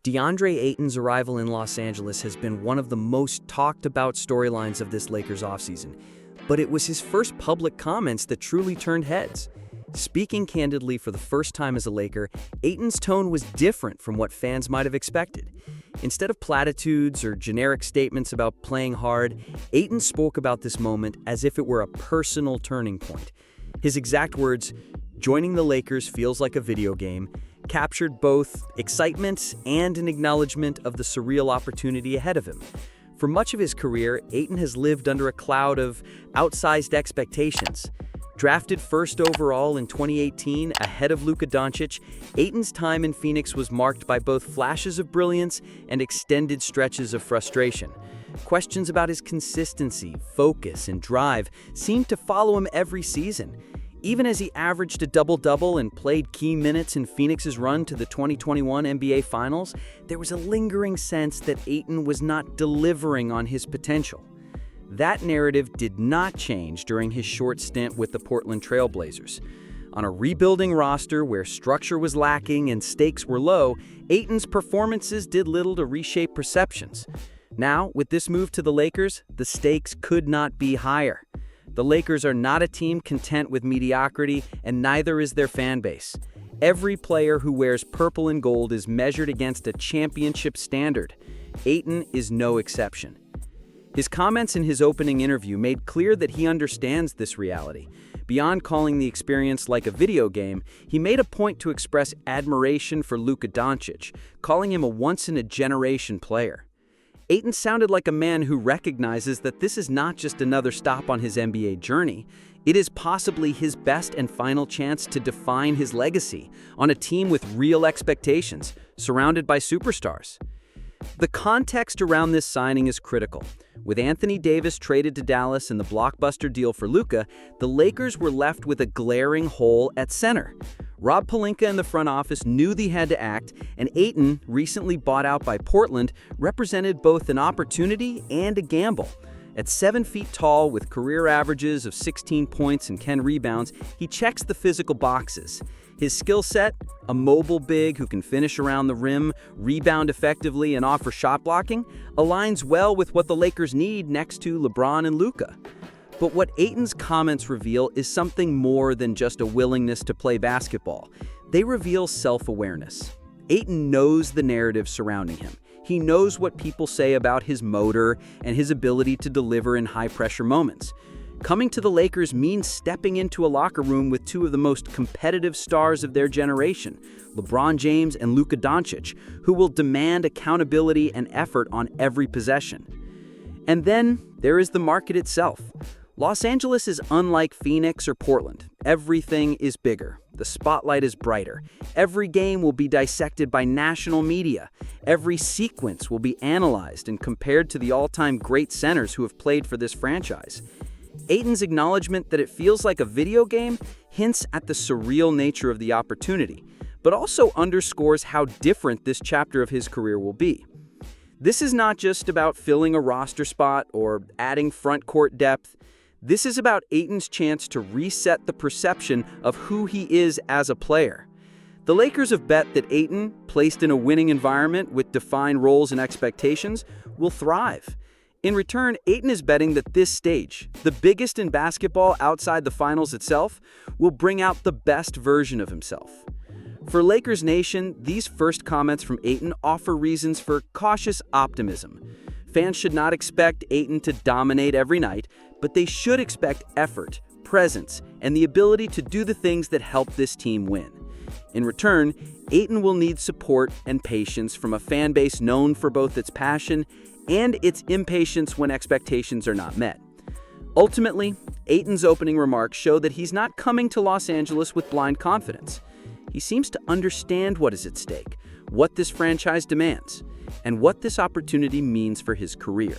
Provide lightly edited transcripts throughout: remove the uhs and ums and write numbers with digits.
DeAndre Ayton's arrival in Los Angeles has been one of the most talked about storylines of this Lakers offseason, but it was his first public comments that truly turned heads. Speaking candidly for the first time as a Laker, Ayton's tone was different from what fans might have expected. Instead of platitudes or generic statements about playing hard, Ayton spoke about this moment as if it were a personal turning point. His exact words, "Joining the Lakers feels like a video game," captured both excitement and an acknowledgement of the surreal opportunity ahead of him. For much of his career, Ayton has lived under a cloud of outsized expectations. Drafted first overall in 2018 ahead of Luka Dončić, Ayton's time in Phoenix was marked by both flashes of brilliance and extended stretches of frustration. Questions about his consistency, focus, and drive seemed to follow him every season. Even as he averaged a double-double and played key minutes in Phoenix's run to the 2021 NBA Finals, there was a lingering sense that Ayton was not delivering on his potential. That narrative did not change during his short stint with the Portland Trail Blazers. On a rebuilding roster where structure was lacking and stakes were low, Ayton's performances did little to reshape perceptions. Now, with this move to the Lakers, the stakes could not be higher. The Lakers are not a team content with mediocrity, and neither is their fan base. Every player who wears purple and gold is measured against a championship standard. Ayton is no exception. His comments in his opening interview made clear that he understands this reality. Beyond calling the experience like a video game, he made a point to express admiration for Luka Dončić, calling him a once-in-a-generation player. Ayton sounded like a man who recognizes that this is not just another stop on his NBA journey. It is possibly his best and final chance to define his legacy on a team with real expectations, surrounded by superstars. The context around this signing is critical. With Anthony Davis traded to Dallas in the blockbuster deal for Luka, the Lakers were left with a glaring hole at center. Rob Pelinka and the front office knew they had to act, and Ayton, recently bought out by Portland, represented both an opportunity and a gamble. At 7 feet tall, with career averages of 16 points and 10 rebounds, he checks the physical boxes. His skill set, a mobile big who can finish around the rim, rebound effectively, and offer shot blocking, aligns well with what the Lakers need next to LeBron and Luka. But what Ayton's comments reveal is something more than just a willingness to play basketball. They reveal self-awareness. Ayton knows the narrative surrounding him. He knows what people say about his motor and his ability to deliver in high-pressure moments. Coming to the Lakers means stepping into a locker room with two of the most competitive stars of their generation, LeBron James and Luka Dončić, who will demand accountability and effort on every possession. And then there is the market itself. Los Angeles is unlike Phoenix or Portland. Everything is bigger. The spotlight is brighter. Every game will be dissected by national media. Every sequence will be analyzed and compared to the all-time great centers who have played for this franchise. Ayton's acknowledgement that it feels like a video game hints at the surreal nature of the opportunity, but also underscores how different this chapter of his career will be. This is not just about filling a roster spot or adding front court depth. This is about Ayton's chance to reset the perception of who he is as a player. The Lakers have bet that Ayton, placed in a winning environment with defined roles and expectations, will thrive. In return, Ayton is betting that this stage, the biggest in basketball outside the finals itself, will bring out the best version of himself. For Lakers Nation, these first comments from Ayton offer reasons for cautious optimism. Fans should not expect Ayton to dominate every night, but they should expect effort, presence, and the ability to do the things that help this team win. In return, Ayton will need support and patience from a fan base known for both its passion and its impatience when expectations are not met. Ultimately, Ayton's opening remarks show that he's not coming to Los Angeles with blind confidence. He seems to understand what is at stake, what this franchise demands, and what this opportunity means for his career.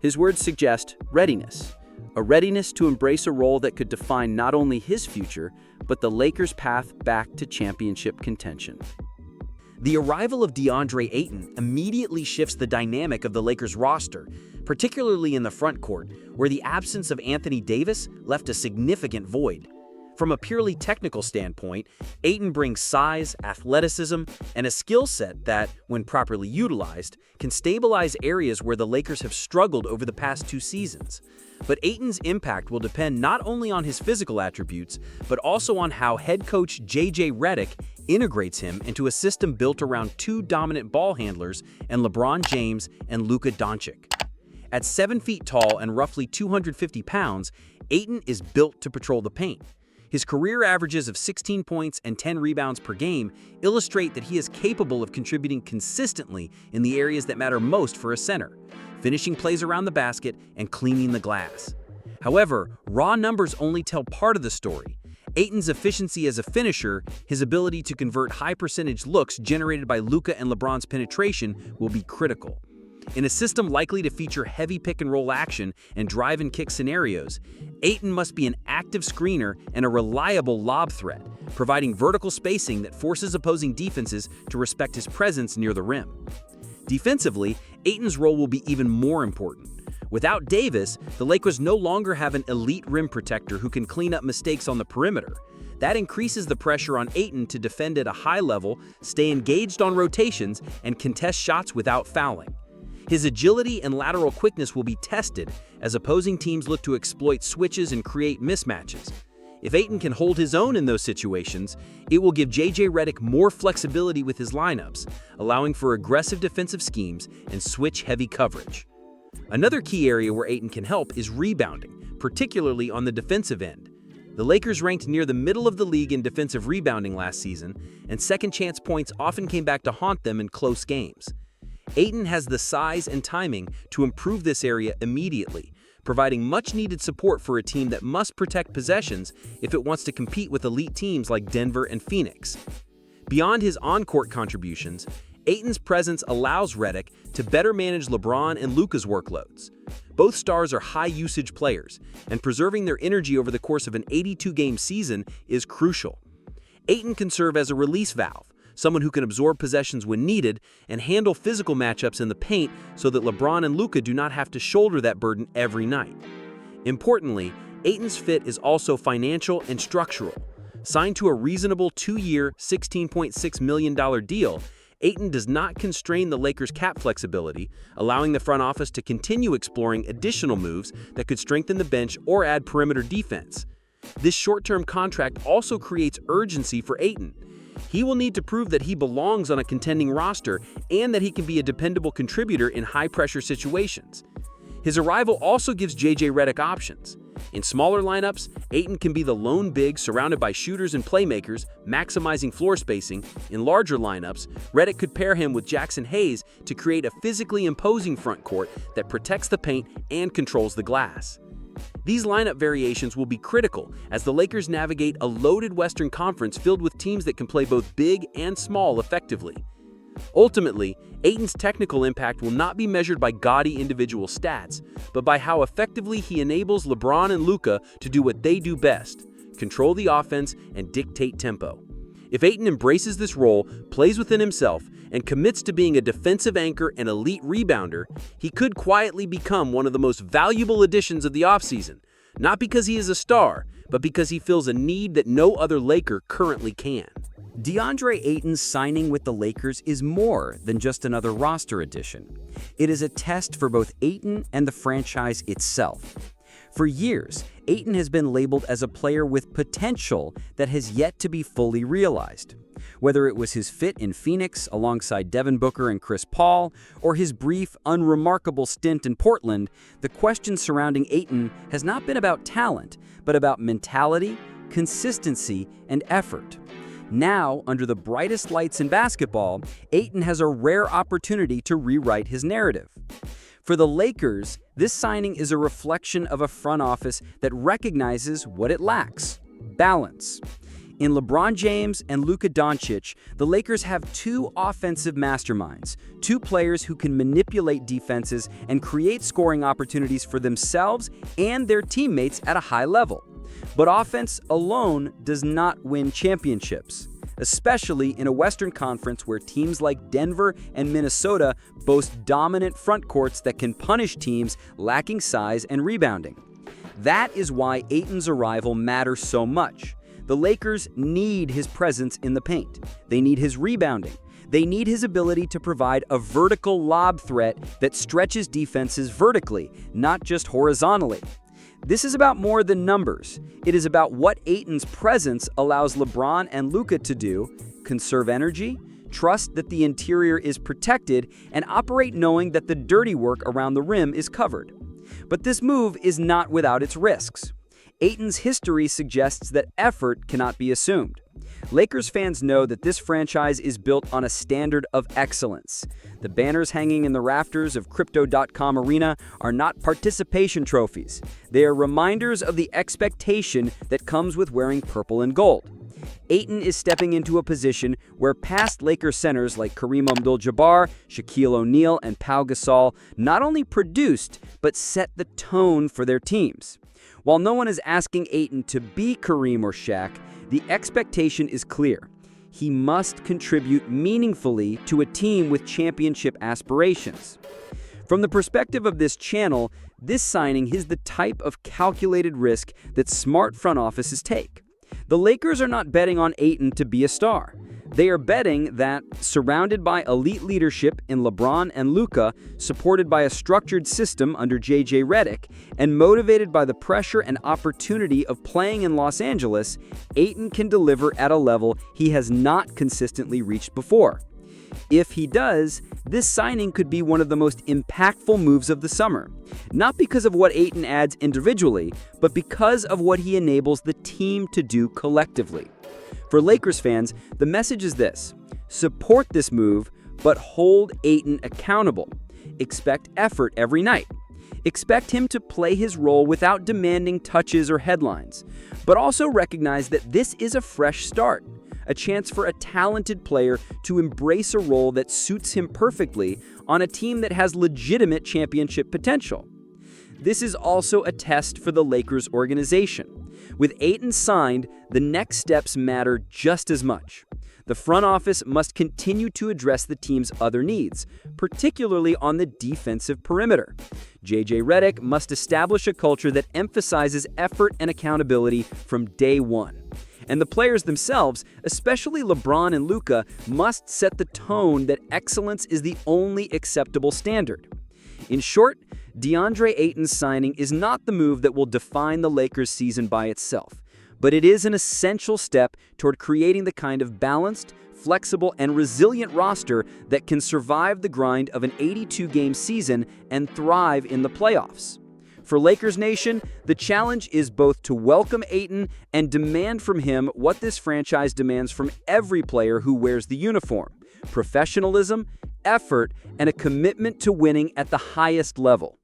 His words suggest readiness, a readiness to embrace a role that could define not only his future, but the Lakers' path back to championship contention. The arrival of DeAndre Ayton immediately shifts the dynamic of the Lakers roster, particularly in the front court, where the absence of Anthony Davis left a significant void. From a purely technical standpoint, Ayton brings size, athleticism, and a skill set that, when properly utilized, can stabilize areas where the Lakers have struggled over the past 2 seasons. But Ayton's impact will depend not only on his physical attributes, but also on how head coach Redick integrates him into a system built around 2 dominant ball handlers in LeBron James and Luka Dončić. At 7 feet tall and roughly 250 pounds, Ayton is built to patrol the paint. His career averages of 16 points and 10 rebounds per game illustrate that he is capable of contributing consistently in the areas that matter most for a center, finishing plays around the basket and cleaning the glass. However, raw numbers only tell part of the story. Ayton's efficiency as a finisher, his ability to convert high-percentage looks generated by Luka and LeBron's penetration will be critical. In a system likely to feature heavy pick-and-roll action and drive-and-kick scenarios, Ayton must be an active screener and a reliable lob threat, providing vertical spacing that forces opposing defenses to respect his presence near the rim. Defensively, Ayton's role will be even more important. Without Davis, the Lakers no longer have an elite rim protector who can clean up mistakes on the perimeter. That increases the pressure on Ayton to defend at a high level, stay engaged on rotations, and contest shots without fouling. His agility and lateral quickness will be tested as opposing teams look to exploit switches and create mismatches. If Ayton can hold his own in those situations, it will give Redick more flexibility with his lineups, allowing for aggressive defensive schemes and switch-heavy coverage. Another key area where Ayton can help is rebounding, particularly on the defensive end. The Lakers ranked near the middle of the league in defensive rebounding last season, and second-chance points often came back to haunt them in close games. Ayton has the size and timing to improve this area immediately, providing much-needed support for a team that must protect possessions if it wants to compete with elite teams like Denver and Phoenix. Beyond his on-court contributions, Ayton's presence allows Redick to better manage LeBron and Luka's workloads. Both stars are high-usage players, and preserving their energy over the course of an 82-game season is crucial. Ayton can serve as a release valve, someone who can absorb possessions when needed and handle physical matchups in the paint so that LeBron and Luka do not have to shoulder that burden every night. Importantly, Ayton's fit is also financial and structural. Signed to a reasonable 2-year, $16.6 million deal, Ayton does not constrain the Lakers' cap flexibility, allowing the front office to continue exploring additional moves that could strengthen the bench or add perimeter defense. This short-term contract also creates urgency for Ayton. He will need to prove that he belongs on a contending roster and that he can be a dependable contributor in high-pressure situations. His arrival also gives Redick options. In smaller lineups, Ayton can be the lone big surrounded by shooters and playmakers, maximizing floor spacing. In larger lineups, Redick could pair him with Jackson Hayes to create a physically imposing front court that protects the paint and controls the glass. These lineup variations will be critical as the Lakers navigate a loaded Western Conference filled with teams that can play both big and small effectively. Ultimately, Ayton's technical impact will not be measured by gaudy individual stats, but by how effectively he enables LeBron and Luka to do what they do best: control the offense and dictate tempo. If Ayton embraces this role, plays within himself, and commits to being a defensive anchor and elite rebounder, he could quietly become one of the most valuable additions of the offseason, not because he is a star, but because he fills a need that no other Laker currently can. DeAndre Ayton's signing with the Lakers is more than just another roster addition. It is a test for both Ayton and the franchise itself. For years, Ayton has been labeled as a player with potential that has yet to be fully realized. Whether it was his fit in Phoenix alongside Devin Booker and Chris Paul, or his brief, unremarkable stint in Portland, the question surrounding Ayton has not been about talent, but about mentality, consistency, and effort. Now, under the brightest lights in basketball, Ayton has a rare opportunity to rewrite his narrative. For the Lakers, this signing is a reflection of a front office that recognizes what it lacks: balance. In LeBron James and Luka Dončić, the Lakers have 2 offensive masterminds, 2 players who can manipulate defenses and create scoring opportunities for themselves and their teammates at a high level. But offense alone does not win championships, especially in a Western Conference where teams like Denver and Minnesota boast dominant front courts that can punish teams lacking size and rebounding. That is why Ayton's arrival matters so much. The Lakers need his presence in the paint. They need his rebounding. They need his ability to provide a vertical lob threat that stretches defenses vertically, not just horizontally. This is about more than numbers. It is about what Ayton's presence allows LeBron and Luka to do: conserve energy, trust that the interior is protected, and operate knowing that the dirty work around the rim is covered. But this move is not without its risks. Ayton's history suggests that effort cannot be assumed. Lakers fans know that this franchise is built on a standard of excellence. The banners hanging in the rafters of Crypto.com Arena are not participation trophies. They are reminders of the expectation that comes with wearing purple and gold. Ayton is stepping into a position where past Lakers centers like Kareem Abdul-Jabbar, Shaquille O'Neal, and Pau Gasol not only produced, but set the tone for their teams. While no one is asking Ayton to be Kareem or Shaq, the expectation is clear. He must contribute meaningfully to a team with championship aspirations. From the perspective of this channel, this signing is the type of calculated risk that smart front offices take. The Lakers are not betting on Ayton to be a star. They are betting that, surrounded by elite leadership in LeBron and Luka, supported by a structured system under Redick, and motivated by the pressure and opportunity of playing in Los Angeles, Ayton can deliver at a level he has not consistently reached before. If he does, this signing could be one of the most impactful moves of the summer. Not because of what Ayton adds individually, but because of what he enables the team to do collectively. For Lakers fans, the message is this: support this move, but hold Ayton accountable. Expect effort every night. Expect him to play his role without demanding touches or headlines, but also recognize that this is a fresh start, a chance for a talented player to embrace a role that suits him perfectly on a team that has legitimate championship potential. This is also a test for the Lakers organization. With Ayton signed, the next steps matter just as much. The front office must continue to address the team's other needs, particularly on the defensive perimeter. Redick must establish a culture that emphasizes effort and accountability from day one. And the players themselves, especially LeBron and Luka, must set the tone that excellence is the only acceptable standard. In short, DeAndre Ayton's signing is not the move that will define the Lakers' season by itself, but it is an essential step toward creating the kind of balanced, flexible, and resilient roster that can survive the grind of an 82-game season and thrive in the playoffs. For Lakers Nation, the challenge is both to welcome Ayton and demand from him what this franchise demands from every player who wears the uniform: professionalism, effort, and a commitment to winning at the highest level.